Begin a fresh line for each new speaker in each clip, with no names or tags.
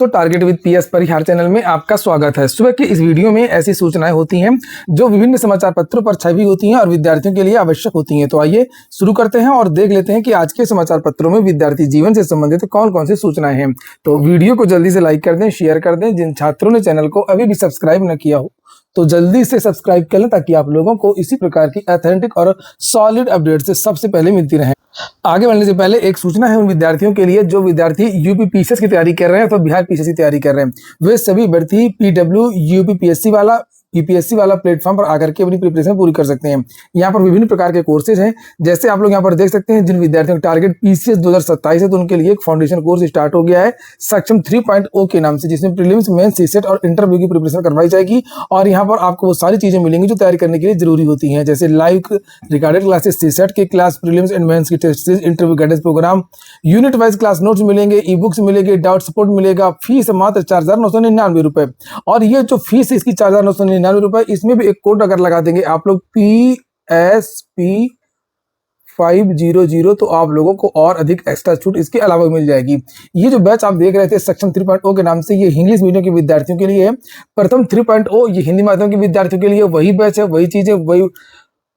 तो target with PS Parihar channel में आपका स्वागत है। सुबह की इस वीडियो में ऐसी सूचनाएं होती हैं जो विभिन्न समाचार पत्रों पर छपी होती हैं और विद्यार्थियों के लिए आवश्यक होती हैं। तो आइए शुरू करते हैं और देख लेते हैं कि आज के समाचार पत्रों में विद्यार्थी जीवन से संबंधित कौन कौन सी सूचनाएं हैं। तो वीडियो को जल्दी से लाइक कर दें, शेयर कर दें। जिन छात्रों ने चैनल को अभी भी सब्सक्राइब न किया हो तो जल्दी से सब्सक्राइब कर लें ताकि आप लोगों को इसी प्रकार की ऑथेंटिक और सॉलिड अपडेट से सबसे पहले मिलती रहे। आगे बढ़ने से पहले एक सूचना है उन विद्यार्थियों के लिए जो विद्यार्थी यूपी पीसीएस की तैयारी कर रहे हैं तो बिहार पीसीएस की तैयारी कर रहे हैं। वे सभी अभ्यर्थी पीडब्ल्यू यूपी पीएससी वाला यूपीएससी वाला प्लेटफॉर्म पर आकर के अपनी प्रिपरेशन पूरी कर सकते हैं। यहाँ पर विभिन्न प्रकार के कोर्सेज हैं, जैसे आप लोग यहाँ पर देख सकते हैं। जिन विद्यार्थियों का टारगेट पीसीएस 2027 है तो उनके लिए एक फाउंडेशन कोर्स स्टार्ट हो गया है सक्षम 3.0 के नाम से, जिसमें प्रीलिम्स, मेंस, सीसेट और इंटरव्यू की प्रिपरेशन करवाई जाएगी। और यहाँ पर आपको वो सारी चीजें मिलेंगी जो तैयारी करने के लिए जरूरी होती हैं, जैसे लाइव रिकॉर्डेड क्लासेस, सीसेट की क्लास, प्रीलिम्स एंड मेंस की test, interview guidance programme, unit wise class notes मिलेंगे, ई बुक्स मिलेंगे, डाउट सपोर्ट मिलेगा। फीस मात्र 4,999 रुपए। और ये जो फीस इसकी 4,999 रुपए, इसमें भी एक कोड अगर लगा देंगे आप लोग PSP 500 तो आप लोगों को और अधिक एक्स्ट्रा छूट इसके अलावा मिल जाएगी। ये जो बैच आप देख रहे थे सक्षम 3.0 के नाम से, ये इंग्लिश मीडियम के विद्यार्थियों के लिए है। प्रथम 3.0 ये हिंदी माध्यम के विद्यार्थियों के लिए वही बैच है, वही चीज है,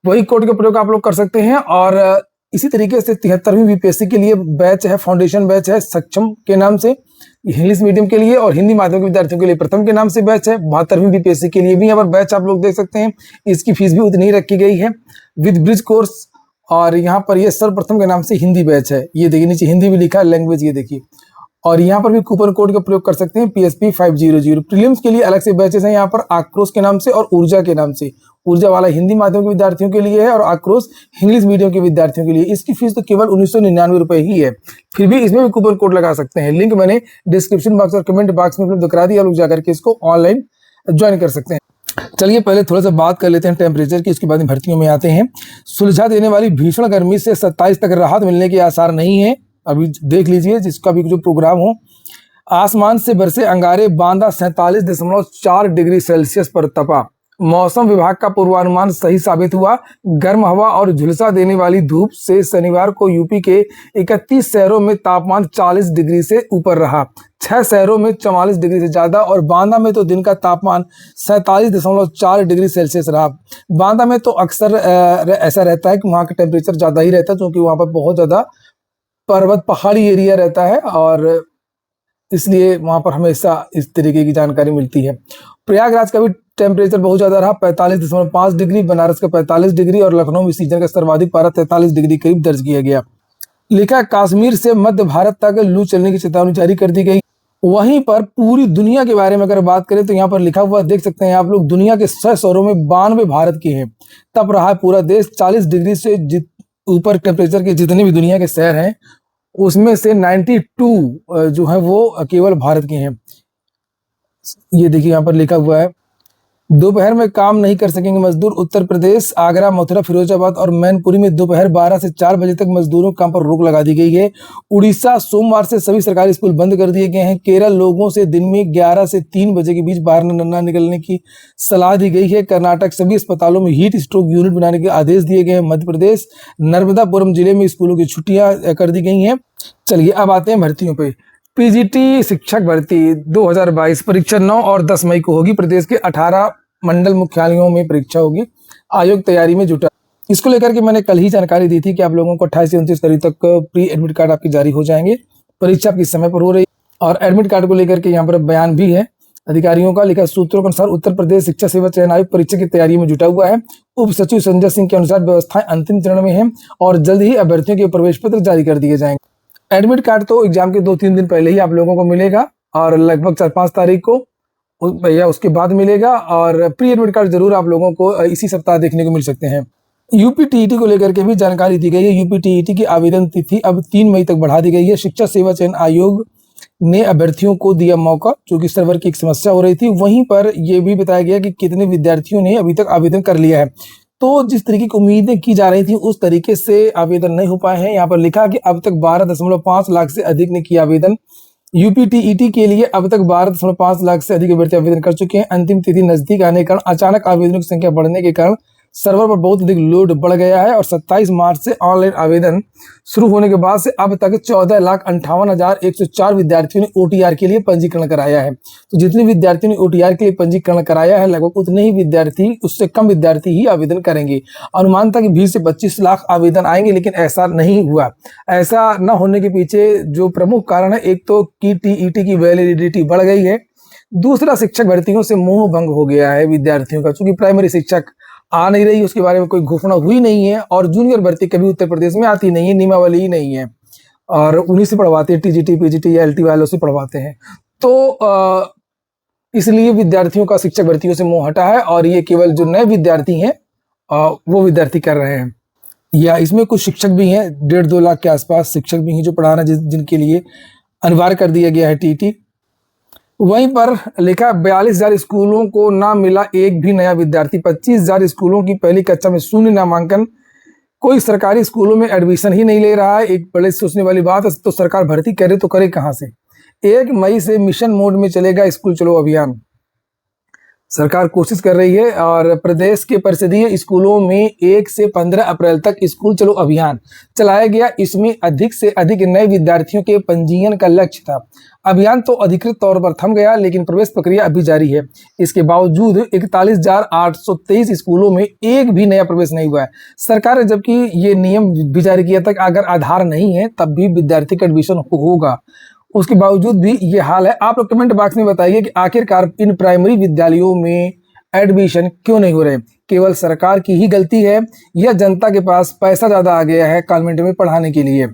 वही कोड का प्रयोग आप लोग कर सकते हैं। और इसी तरीके से 73वीं बीपीएससी के लिए बैच है, फाउंडेशन बैच है सक्षम के नाम से इंग्लिश मीडियम के लिए, और हिंदी माध्यम के विद्यार्थियों के लिए प्रथम के नाम से बैच है। 72वीं बीपीएससी के लिए भी यहाँ पर बैच आप लोग देख सकते हैं। इसकी फीस भी उतनी ही रखी गई है विद ब्रिज कोर्स। और यहाँ पर ये सर्वप्रथम के नाम से हिंदी बैच है, ये देखिए नीचे हिंदी भी लिखा है, लैंग्वेज ये देखिए। और यहाँ पर भी कूपन कोड का प्रयोग कर सकते हैं PSP 500। प्रीलिम्स के लिए अलग से बैचेस हैं यहाँ पर आक्रोश के नाम से और ऊर्जा के नाम से। ऊर्जा वाला हिंदी माध्यम के विद्यार्थियों के लिए है और आक्रोश इंग्लिश मीडियम के विद्यार्थियों के लिए। इसकी फीस तो केवल 1999 रुपए ही है, फिर भी इसमें भी कूपन कोड लगा सकते हैं। लिंक मैंने डिस्क्रिप्शन बॉक्स और कमेंट बॉक्स में उपलब्ध करा दिया, लोग जाकर के इसको ऑनलाइन ज्वाइन कर सकते हैं। चलिए पहले थोड़ा सा बात कर लेते हैं टेम्परेचर की, उसके बाद भर्तियों में आते हैं। सुलझा देने वाली भीषण गर्मी से 27 तक राहत मिलने के आसार नहीं है। अभी देख लीजिए जिसका भी जो प्रोग्राम हो। आसमान से बरसे अंगारे, बांदा 47.4 डिग्री सेल्सियस पर तपा। मौसम विभाग का पूर्वानुमान सही साबित हुआ। गर्म हवा और झुलसा देने वाली धूप से शनिवार को यूपी के 31 शहरों में तापमान 40 डिग्री से ऊपर रहा, 6 शहरों में 44 डिग्री से ज्यादा, और बांदा में तो दिन का तापमान 47.4 डिग्री सेल्सियस रहा। बांदा में तो अक्सर ऐसा रहता है कि वहाँ का टेम्परेचर ज्यादा ही रहता है, क्योंकि वहाँ पर बहुत ज्यादा पर्वत पहाड़ी एरिया रहता है और इसलिए वहां पर हमेशा इस तरीके की जानकारी मिलती है। प्रयागराज का भी टेम्परेचर बहुत ज्यादा रहा, 45.5 डिग्री, बनारस का 45 डिग्री और लखनऊ में सीजन का सर्वाधिक पारा 43 डिग्री करीब दर्ज किया गया। लिखा कश्मीर से मध्य भारत तक लू चलने की चेतावनी जारी कर दी गई। वहीं पर पूरी दुनिया के बारे में अगर बात करें तो यहाँ पर लिखा हुआ देख सकते हैं आप लोग, दुनिया के 100 शहरों में 92 भारत के हैं। तब रहा पूरा देश। 40 डिग्री से ऊपर टेम्परेचर के जितने भी दुनिया के शहर हैं उसमें से 92 जो है वो केवल भारत के हैं। ये देखिए यहाँ पर लिखा हुआ है, दोपहर में काम नहीं कर सकेंगे मजदूर। उत्तर प्रदेश, आगरा, मथुरा, फिरोजाबाद और मैनपुरी में दोपहर 12 से 4 बजे तक मजदूरों के काम पर रोक लगा दी गई है। उड़ीसा, सोमवार से सभी सरकारी स्कूल बंद कर दिए गए हैं। केरल, लोगों से दिन में 11 से 3 बजे के बीच बाहर न निकलने की सलाह दी गई है। कर्नाटक, सभी अस्पतालों में हीट स्ट्रोक यूनिट बनाने के आदेश दिए गए हैं। मध्य प्रदेश, नर्मदापुरम जिले में स्कूलों की छुट्टियां कर दी गई हैं। चलिए अब आते हैं भर्तियों पे। पीजीटी शिक्षक भर्ती 2022 परीक्षा 9 और 10 मई को होगी। प्रदेश के 18 मंडल मुख्यालयों में परीक्षा होगी। आयोग तैयारी में जुटा। इसको लेकर के मैंने कल ही जानकारी दी थी कि आप लोगों को 28 से 29 तारीख तक प्री एडमिट कार्ड आपके जारी हो जाएंगे। परीक्षा किस समय पर हो रही है और एडमिट कार्ड को लेकर के यहाँ पर बयान भी है अधिकारियों का। लिखा सूत्रों के अनुसार उत्तर प्रदेश शिक्षा सेवा चयन आयोग परीक्षा की तैयारी में जुटा हुआ है। उप सचिव संजय सिंह के अनुसार व्यवस्थाएं अंतिम चरण में है और जल्द ही अभ्यर्थियों के प्रवेश पत्र जारी कर दिए जाएंगे। एडमिट कार्ड तो एग्जाम के 2-3 दिन पहले ही आप लोगों को मिलेगा और लगभग 4-5 तारीख को या उसके बाद मिलेगा। और प्री एडमिट कार्ड जरूर आप लोगों को इसी सप्ताह देखने को मिल सकते हैं। यूपी टीईटी को लेकर के भी जानकारी दी गई है। यूपी टीईटी की आवेदन तिथि अब 3 मई तक बढ़ा दी गई है। शिक्षा सेवा चयन आयोग ने अभ्यर्थियों को दिया मौका, क्योंकि सर्वर की एक समस्या हो रही थी। वहीं पर यह भी बताया गया कि कितने विद्यार्थियों ने अभी तक आवेदन कर लिया है। तो जिस तरीके की उम्मीदें की जा रही थी उस तरीके से आवेदन नहीं हो पाए हैं। यहाँ पर लिखा कि अब तक 12.5 लाख से अधिक ने किया आवेदन। यूपी टीईटी के लिए अब तक 12.5 लाख से अधिक अभ्यर्थी आवेदन कर चुके हैं। अंतिम तिथि नजदीक आने के कारण अचानक आवेदनों की संख्या बढ़ने के कारण सर्वर पर बहुत अधिक लोड बढ़ गया है और 27 मार्च से ऑनलाइन आवेदन शुरू होने के बाद से अब तक 14,58,104 विद्यार्थियों ने OTR के लिए पंजीकरण कराया है। तो जितने विद्यार्थियों ने OTR के लिए पंजीकरण कराया है, लगभग उतने ही विद्यार्थी, उससे कम विद्यार्थी ही आवेदन करेंगे। अनुमान था कि 20 से 25 लाख आवेदन आएंगे, लेकिन ऐसा नहीं हुआ। ऐसा न होने के पीछे जो प्रमुख कारण है, एक तो की TET की वैलिडिटी बढ़ गई है, दूसरा शिक्षक भर्तियों से मोह भंग हो गया है विद्यार्थियों का, क्योंकि प्राइमरी शिक्षक आ नहीं रही, उसके बारे में कोई घोषणा हुई नहीं है, और जूनियर भर्ती कभी उत्तर प्रदेश में आती नहीं है, नियमावली ही नहीं है, और उन्हीं से पढ़वाते हैं, TGT PGT या LT वालों से पढ़वाते हैं। तो इसलिए विद्यार्थियों का शिक्षक भर्तियों से मोह हटा है, और ये केवल जो नए विद्यार्थी हैं वो विद्यार्थी कर रहे हैं। या इसमें कुछ शिक्षक भी हैं, 1.5-2 लाख के आसपास शिक्षक भी हैं जो पढ़ा रहे हैं, जिनके लिए अनिवार्य कर दिया गया है TET। वहीं पर लिखा 42,000 स्कूलों को ना मिला एक भी नया विद्यार्थी, 25,000 स्कूलों की पहली कक्षा में शून्य नामांकन, कोई सरकारी स्कूलों में एडमिशन ही नहीं ले रहा है। एक बड़े सोचने वाली बात है, तो सरकार भर्ती करे तो करे कहां से। 1 मई से मिशन मोड में चलेगा स्कूल चलो अभियान, सरकार कोशिश कर रही है, और प्रदेश के परिषदीय स्कूलों में 1 से 15 अप्रैल तक स्कूल चलो अभियान चलाया गया। इसमें अधिक से अधिक नए विद्यार्थियों के पंजीयन का लक्ष्य था। अभियान तो अधिकृत तौर पर थम गया, लेकिन प्रवेश प्रक्रिया अभी जारी है। इसके बावजूद 41,823 स्कूलों में एक भी नया प्रवेश नहीं हुआ है। सरकार ने जबकि ये नियम भी जारी किया था कि अगर आधार नहीं है तब भी विद्यार्थी का एडमिशन होगा, उसके बावजूद भी ये हाल है। आप लोग कमेंट बॉक्स में बताइए कि आखिरकार इन प्राइमरी विद्यालयों में एडमिशन क्यों नहीं हो रहे। केवल सरकार की ही गलती है या जनता के पास पैसा ज़्यादा आ गया है कॉन्वेंट में पढ़ाने के लिए?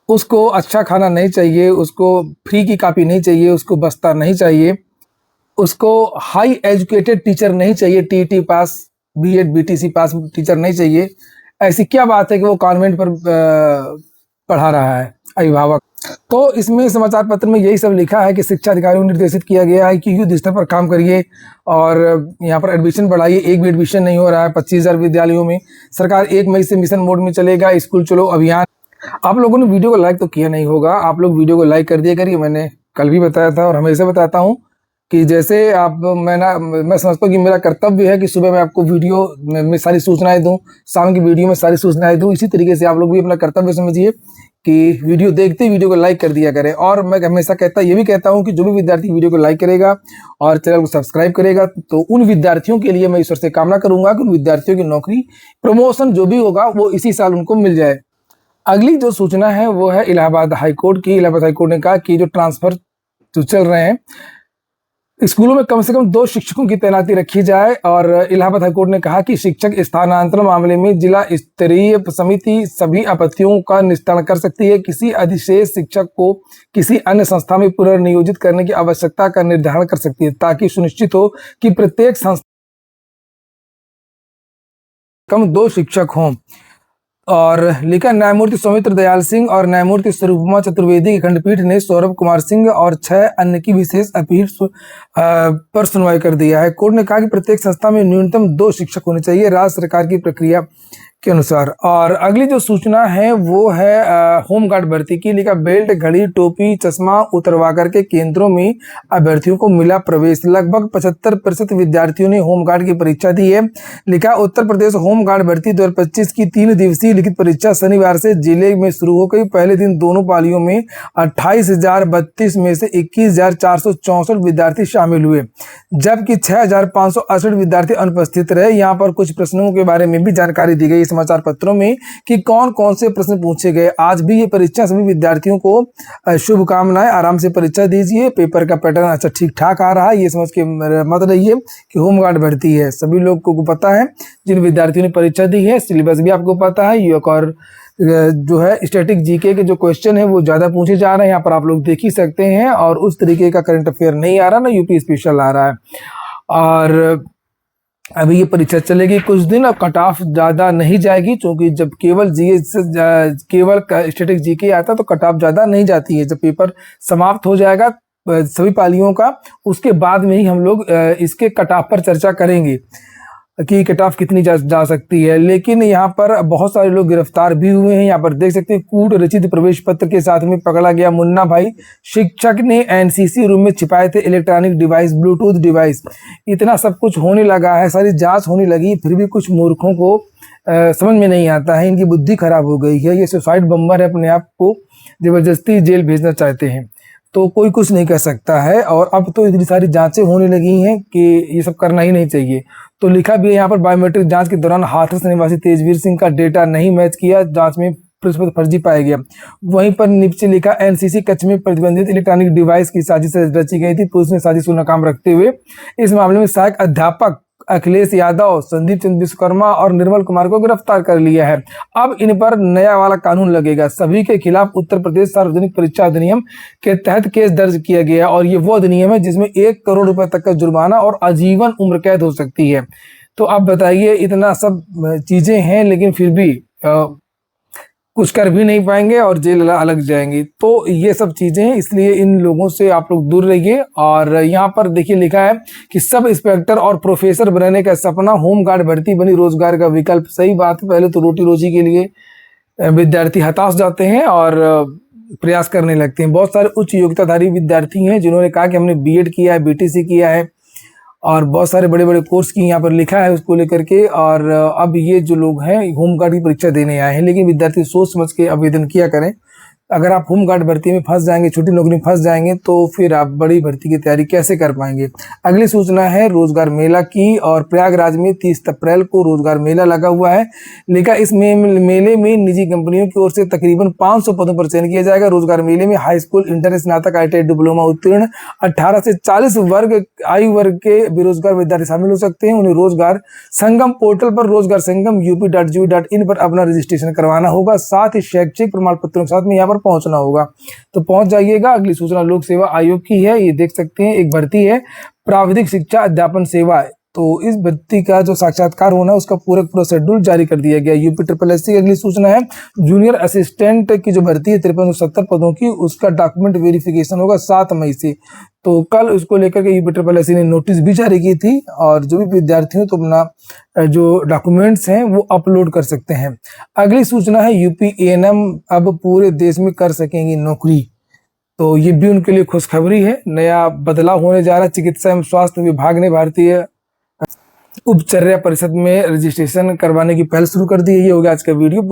उसको अच्छा खाना नहीं चाहिए, उसको फ्री की कॉपी नहीं चाहिए, उसको बस्ता नहीं चाहिए, उसको हाई एजुकेटेड टीचर नहीं चाहिए, TET पास, BEd BTC पास टीचर नहीं चाहिए। ऐसी क्या बात है कि वो कॉन्वेंट पर पढ़ा रहा है अभिभावक? तो इसमें समाचार पत्र में यही सब लिखा है कि शिक्षा अधिकारियों को निर्देशित किया गया है कि युद्ध स्तर पर काम करिए और यहाँ पर एडमिशन बढ़ाइए। एक भी एडमिशन नहीं हो रहा है 25,000 विद्यालयों में। सरकार 1 मई से मिशन मोड में चलेगा स्कूल चलो अभियान। आप लोगों ने वीडियो को लाइक तो किया नहीं होगा, आप लोग वीडियो को लाइक कर दिया करिए। मैंने कल भी बताया था और हमेशा बताता हूँ कि जैसे मैं समझता हूँ कि मेरा कर्तव्य है कि सुबह मैं आपको वीडियो में सारी सूचनाएं दूं, शाम की वीडियो में सारी सूचनाएं दूं। इसी तरीके से आप लोग भी अपना कर्तव्य समझिए कि वीडियो देखते ही वीडियो को लाइक कर दिया करें। और मैं हमेशा ये भी कहता हूं कि जो भी विद्यार्थी वीडियो को लाइक करेगा और चैनल को सब्सक्राइब करेगा, तो उन विद्यार्थियों के लिए मैं ईश्वर से कामना करूंगा कि उन विद्यार्थियों की नौकरी, प्रमोशन जो भी होगा वो इसी साल उनको मिल जाए। अगली जो सूचना है वो है इलाहाबाद हाईकोर्ट की। इलाहाबाद हाईकोर्ट ने कहा कि जो ट्रांसफर जो चल रहे हैं स्कूलों में कम से कम 2 शिक्षकों की तैनाती रखी जाए। और इलाहाबाद हाईकोर्ट ने कहा कि शिक्षक स्थानांतरण मामले में जिला स्तरीय समिति सभी आपत्तियों का निस्तारण कर सकती है। किसी अधिशेष शिक्षक को किसी अन्य संस्था में पुनर्नियोजित करने की आवश्यकता का निर्धारण कर सकती है, ताकि सुनिश्चित हो कि प्रत्येक संस्था कम 2 शिक्षक हों। और लिखा न्यायमूर्ति सौमित्र दयाल सिंह और न्यायमूर्ति स्वरूपमा चतुर्वेदी की खंडपीठ ने सौरभ कुमार सिंह और 6 अन्य की विशेष अपील पर सुनवाई कर दिया है। कोर्ट ने कहा कि प्रत्येक संस्था में न्यूनतम 2 शिक्षक होने चाहिए राज्य सरकार की प्रक्रिया के अनुसार। और अगली जो सूचना है वो है होमगार्ड भर्ती की। लिखा बेल्ट, घड़ी, टोपी, चश्मा उतरवा करके केंद्रों में अभ्यर्थियों को मिला प्रवेश। लगभग 75% विद्यार्थियों ने होमगार्ड की परीक्षा दी है। लिखा उत्तर प्रदेश होमगार्ड भर्ती 2025 की 3 दिवसीय लिखित परीक्षा शनिवार से जिले में शुरू हो गई। पहले दिन दोनों पालियों में 28,032 में से 21,464 विद्यार्थी शामिल हुए, जबकि 6,568 विद्यार्थी अनुपस्थित रहे। यहाँ पर कुछ प्रश्नों के बारे में भी जानकारी दी गई समाचार पत्रों में कि कौन कौन से प्रश्न पूछे गए। आज भी ये परीक्षा सभी विद्यार्थियों को शुभकामनाएं, आराम से परीक्षा दीजिए। पेपर का पैटर्न अच्छा ठीक ठाक आ रहा है, ये समझ के मत रहिए कि होमगार्ड भर्ती है। सभी लोग को पता है जिन विद्यार्थियों ने परीक्षा दी है, सिलेबस भी आपको पता है। और जो है स्टैटिक जीके के जो क्वेश्चन है वो ज्यादा पूछे जा रहे हैं, यहाँ पर आप लोग देख ही सकते हैं। और उस तरीके का करंट अफेयर नहीं आ रहा ना, यूपी स्पेशल आ रहा है। और अभी ये परीक्षा चलेगी कुछ दिन। अब कट ऑफ ज़्यादा नहीं जाएगी, क्योंकि जब केवल केवल स्टैटिक जीके आता है तो कट ऑफ ज़्यादा नहीं जाती है। जब पेपर समाप्त हो जाएगा सभी पालियों का, उसके बाद में ही हम लोग इसके कट ऑफ पर चर्चा करेंगे। कि कट ऑफ कितनी जा सकती है। लेकिन यहाँ पर बहुत सारे लोग गिरफ्तार भी हुए हैं। यहाँ पर देख सकते हैं, कूट रचित प्रवेश पत्र के साथ में पकड़ा गया मुन्ना भाई। शिक्षक ने एनसीसी रूम में छिपाए थे इलेक्ट्रॉनिक डिवाइस, ब्लूटूथ डिवाइस। इतना सब कुछ होने लगा है, सारी जांच होने लगी, फिर भी कुछ मूर्खों को समझ में नहीं आता है, इनकी बुद्धि खराब हो गई है। ये सुसाइड बम्बर है, अपने आप को जबरदस्ती जेल भेजना चाहते हैं, तो कोई कुछ नहीं कर सकता है। और अब तो इतनी सारी जांचें होने लगी हैं कि ये सब करना ही नहीं चाहिए। तो लिखा भी है यहाँ पर, बायोमेट्रिक जांच के दौरान हाथरस निवासी तेजवीर सिंह का डेटा नहीं मैच किया, जांच में फर्जी पाया गया। वहीं पर नीचे लिखा, एनसीसी कक्ष में प्रतिबंधित इलेक्ट्रॉनिक डिवाइस की साजिश रची गई थी। पुलिस ने साजिश को नाकाम रखते हुए इस मामले में सहायक अध्यापक अखिलेश यादव, संदीप चंद्र विश्वकर्मा और निर्मल कुमार को गिरफ्तार कर लिया है। अब इन पर नया वाला कानून लगेगा। सभी के खिलाफ उत्तर प्रदेश सार्वजनिक परीक्षा अधिनियम के तहत केस दर्ज किया गया और ये वो अधिनियम है जिसमें 1 करोड़ रुपए तक का जुर्माना और आजीवन उम्र कैद हो सकती है। तो आप बताइए, इतना सब चीजें हैं लेकिन फिर भी कुछ कर भी नहीं पाएंगे और जेल अलग जाएंगे। तो ये सब चीजें हैं, इसलिए इन लोगों से आप लोग दूर रहिए। और यहाँ पर देखिए लिखा है कि सब इंस्पेक्टर और प्रोफेसर बनने का सपना, होमगार्ड भर्ती बनी रोजगार का विकल्प। सही बात है, पहले तो रोटी रोजी के लिए विद्यार्थी हताश जाते हैं और प्रयास करने लगते हैं। बहुत सारे उच्च योग्यताधारी विद्यार्थी हैं जिन्होंने कहा कि हमने बीएड किया है, बीटीसी किया है और बहुत सारे बड़े बड़े कोर्स की यहाँ पर लिखा है उसको लेकर के। और अब ये जो लोग हैं होमगार्ड की परीक्षा देने आए हैं, लेकिन विद्यार्थी सोच समझ के आवेदन किया करें। अगर आप होमगार्ड भर्ती में फंस जाएंगे, छोटी नौकरी में फंस जाएंगे, तो फिर आप बड़ी भर्ती की तैयारी कैसे कर पाएंगे। अगली सूचना है रोजगार मेला की, और प्रयागराज में 30 अप्रैल को रोजगार मेला लगा हुआ है। लिखा, इस मेले में निजी कंपनियों की ओर से तकरीबन 500 पदों पर चयन किया जाएगा। रोजगार मेले में हाई स्कूल, इंटर, स्नातक, ITI डिप्लोमा उत्तीर्ण 18 से 40 आयु वर्ग के बेरोजगार विद्यार्थी शामिल हो सकते हैं। उन्हें रोजगार संगम पोर्टल पर रोजगार संगम UP.gov.in पर अपना रजिस्ट्रेशन करवाना होगा। साथ ही शैक्षिक प्रमाण पत्रों के साथ में यहाँ पर पहुंचना होगा, तो पहुंच जाइएगा। अगली सूचना लोक सेवा आयोग की है। ये देख सकते हैं, एक भर्ती है प्राविधिक शिक्षा अध्यापन सेवा। तो इस भर्ती का जो साक्षात्कार होना है उसका पूरा शेड्यूल जारी कर दिया गया। UPSSC की अगली सूचना है, जूनियर असिस्टेंट की जो भर्ती है 5370 पदों की, उसका डॉक्यूमेंट वेरिफिकेशन होगा 7 मई से। तो कल उसको लेकर के UPSSC ने नोटिस भी जारी की थी, और जो भी विद्यार्थी हो तो अपना जो डॉक्यूमेंट्स हैं वो अपलोड कर सकते हैं। अगली सूचना है, UP-ANM अब पूरे देश में कर सकेंगी नौकरी। तो ये भी उनके लिए खुशखबरी है, नया बदलाव होने जा रहा है। चिकित्सा एवं स्वास्थ्य विभाग ने भारतीय उपचर्या परिषद में रजिस्ट्रेशन करवाने की पहल शुरू कर दी है। ये हो गया आज का वीडियो।